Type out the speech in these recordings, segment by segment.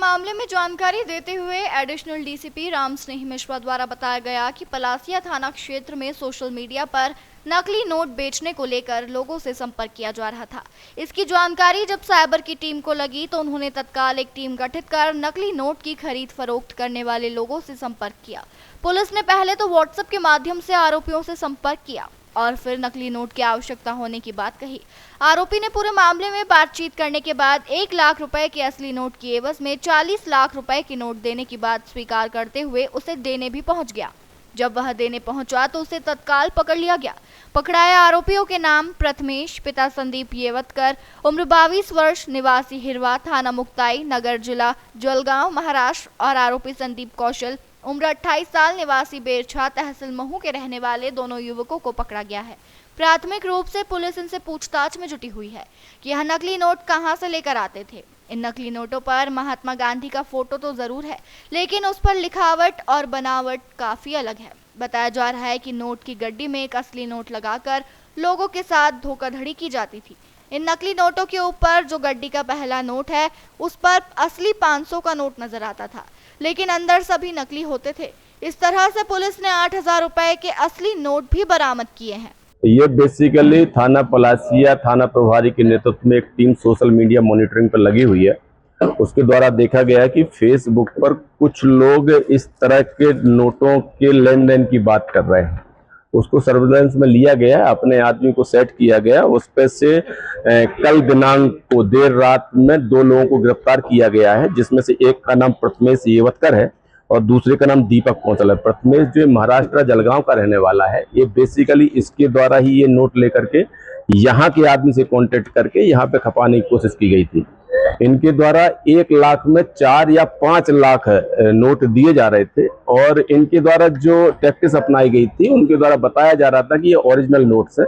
मामले में जानकारी देते हुए एडिशनल डीसीपी राम स्नेही मिश्रा द्वारा बताया गया कि पलासिया थाना क्षेत्र में सोशल मीडिया पर नकली नोट बेचने को लेकर लोगों से संपर्क किया जा रहा था। इसकी जानकारी जब साइबर की टीम को लगी तो उन्होंने तत्काल एक टीम गठित कर नकली नोट की खरीद फरोख्त करने वाले लोगों से संपर्क किया। पुलिस ने पहले तो व्हाट्सएप के माध्यम से आरोपियों से संपर्क किया और फिर नकली नोट की आवश्यकता होने की बात कही। आरोपी ने पूरे मामले में बातचीत करने के बाद 1 लाख रुपए के असली नोट की एवज में 40 लाख रुपए की नोट देने की बात स्वीकार करते हुए उसे देने भी पहुंच गया। जब वह देने पहुंचा तो उसे तत्काल पकड़ लिया गया। पकड़ाए आरोपियों के नाम प्रथमेश, पिता संदीप येवतकर, उम्र 22 वर्ष, निवासी हिरवा, थाना मुक्ताई नगर, जिला जलगांव, महाराष्ट्र, और आरोपी संदीप कौशल, उम्र 28 साल, निवासी बेरछा, तहसील महू के रहने वाले दोनों युवकों को पकड़ा गया है। प्राथमिक रूप से पुलिस इनसे पूछताछ में जुटी हुई है कि यह नकली नोट कहां से लेकर आते थे। इन नकली नोटों पर महात्मा गांधी का फोटो तो जरूर है, लेकिन उस पर लिखावट और बनावट काफी अलग है। बताया जा रहा है कि नोट की गड्डी में एक असली नोट लगाकर लोगों के साथ धोखाधड़ी की जाती थी। इन नकली नोटों के ऊपर जो गड्डी का पहला नोट है उस पर असली 500 का नोट नजर आता था, लेकिन अंदर सभी नकली होते थे। इस तरह से पुलिस ने 8,000 रुपए के असली नोट भी बरामद किए हैं। ये बेसिकली थाना पलासिया थाना प्रभारी के नेतृत्व में एक टीम सोशल मीडिया मॉनिटरिंग पर लगी हुई है। उसके द्वारा देखा गया कि फेसबुक पर कुछ लोग इस तरह के नोटों के लेन देन की बात कर रहे हैं। उसको सर्विलांस में लिया गया, अपने आदमी को सेट किया गया। उस पे से कल दिनांक को देर रात में 2 लोगों को गिरफ्तार किया गया है, जिसमें से एक का नाम प्रथमेश येवतकर है और दूसरे का नाम दीपक कौंसल है। प्रथमेश जो महाराष्ट्र जलगांव का रहने वाला है, ये बेसिकली इसके द्वारा ही ये नोट लेकर के यहाँ के आदमी से कांटेक्ट करके यहाँ पे खपाने की कोशिश की गई थी। इनके द्वारा 1 लाख में 4 या 5 लाख नोट दिए जा रहे थे और इनके द्वारा जो टैक्टिस अपनाई गई थी उनके द्वारा बताया जा रहा था कि ये ओरिजिनल नोट्स है।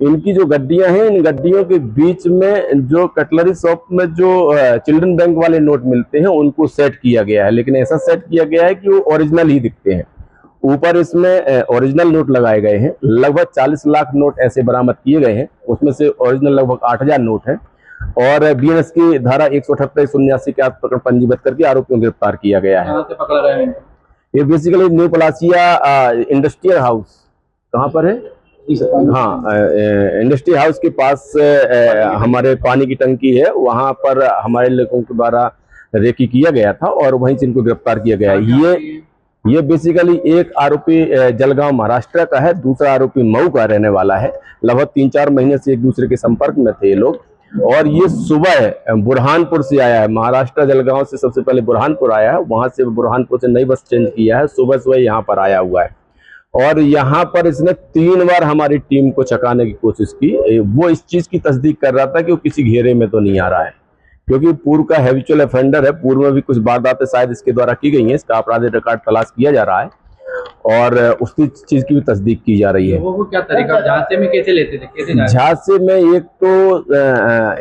इनकी जो गड्डियां हैं, इन गड्डियों के बीच में जो कटलरी शॉप में जो चिल्ड्रन बैंक वाले नोट मिलते हैं उनको सेट किया गया है, लेकिन ऐसा सेट किया गया है कि वो ओरिजिनल ही दिखते हैं। ऊपर इसमें ओरिजिनल नोट लगाए गए हैं। लगभग 40 लाख नोट ऐसे बरामद किए गए हैं, उसमें से ओरिजिनल लगभग 8,000 नोट है और बीएनएस की धारा 178-179 के प्रकरण पंजीबद्ध करके आरोपियों को गिरफ्तार किया गया है। पकड़ा गया है ये basically new Palasia industrial house कहाँ पर है? हाँ, इंडस्ट्री हाउस के पास हमारे पानी की टंकी है, वहां पर हमारे लोगों के द्वारा रेकी किया गया था और वहीं से इनको गिरफ्तार किया गया है। ये बेसिकली एक आरोपी जलगांव महाराष्ट्र का है, दूसरा आरोपी मऊ का रहने वाला है। लगभग 3-4 महीने से एक दूसरे के संपर्क में थे ये लोग और ये सुबह बुरहानपुर से आया है। महाराष्ट्र जलगांव से सबसे पहले बुरहानपुर आया है, वहां से बुरहानपुर से नई बस चेंज किया है, सुबह सुबह यहाँ पर आया हुआ है और यहाँ पर इसने 3 बार हमारी टीम को चकाने की कोशिश की। वो इस चीज की तस्दीक कर रहा था कि वो किसी घेरे में तो नहीं आ रहा है, क्योंकि पूर्व का हैबिचुअल ऑफेंडर है। पूर्व में भी कुछ वारदातें शायद इसके द्वारा की गई हैं, इसका आपराधिक रिकॉर्ड तलाश किया जा रहा है और उसकी चीज की भी तस्दीक की जा रही है। वो क्या तरीका झांसे में कैसे लेते थे, कैसे झांसे में एक तो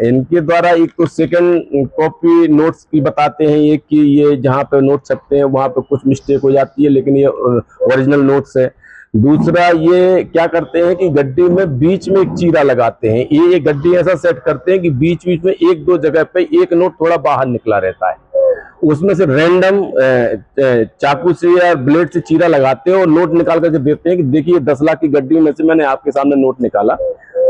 इनके द्वारा एक तो सेकंड कॉपी नोट्स की बताते हैं ये कि ये जहाँ पे नोट छपते हैं वहां पे कुछ मिस्टेक हो जाती है, लेकिन ये ओरिजिनल नोट्स है। दूसरा ये क्या करते हैं कि गड्डी में बीच में एक चीरा लगाते हैं। ये गड्डी ऐसा सेट करते हैं कि बीच बीच में 1-2 जगह पे एक नोट थोड़ा बाहर निकला रहता है, उसमें से रैंडम चाकू से या ब्लेड से चीरा लगाते हैं और नोट निकाल करके देते हैं कि देखिए 10 लाख की गड्डी में से मैंने आपके सामने नोट निकाला,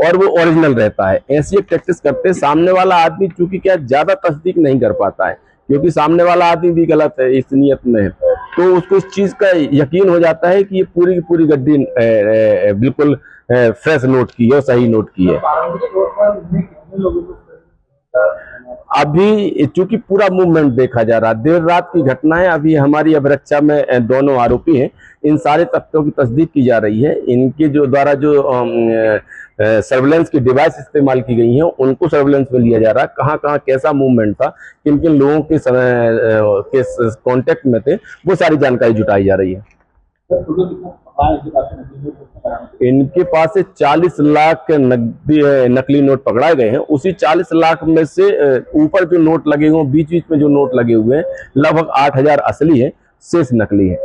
और वो ओरिजिनल रहता है। ऐसी एक प्रैक्टिस करते हैं। सामने वाला आदमी चूंकि क्या ज्यादा तस्दीक नहीं कर पाता है, क्योंकि सामने वाला आदमी भी गलत है, इस नियत में है, तो उसको इस चीज का यकीन हो जाता है कि ये पूरी की पूरी गड्डी बिल्कुल फ्रेश नोट की है, सही नोट की है। अभी चूंकि पूरा मूवमेंट देखा जा रहा है, देर रात की घटना है, अभी हमारी अभिरक्षा में दोनों आरोपी हैं। इन सारे तथ्यों की तस्दीक की जा रही है। इनके जो द्वारा जो सर्विलेंस की डिवाइस इस्तेमाल की गई हैं उनको सर्विलेंस में लिया जा रहा है। कहाँ कहाँ कैसा मूवमेंट था, किन किन लोगों के कांटेक्ट में थे, वो सारी जानकारी जुटाई जा रही है। इनके पास से 40 लाख नकली नोट पकड़ाए गए हैं। उसी 40 लाख में से ऊपर जो नोट लगे हुए, बीच बीच में जो नोट लगे हुए हैं, लगभग 8,000 असली है, शेष नकली है।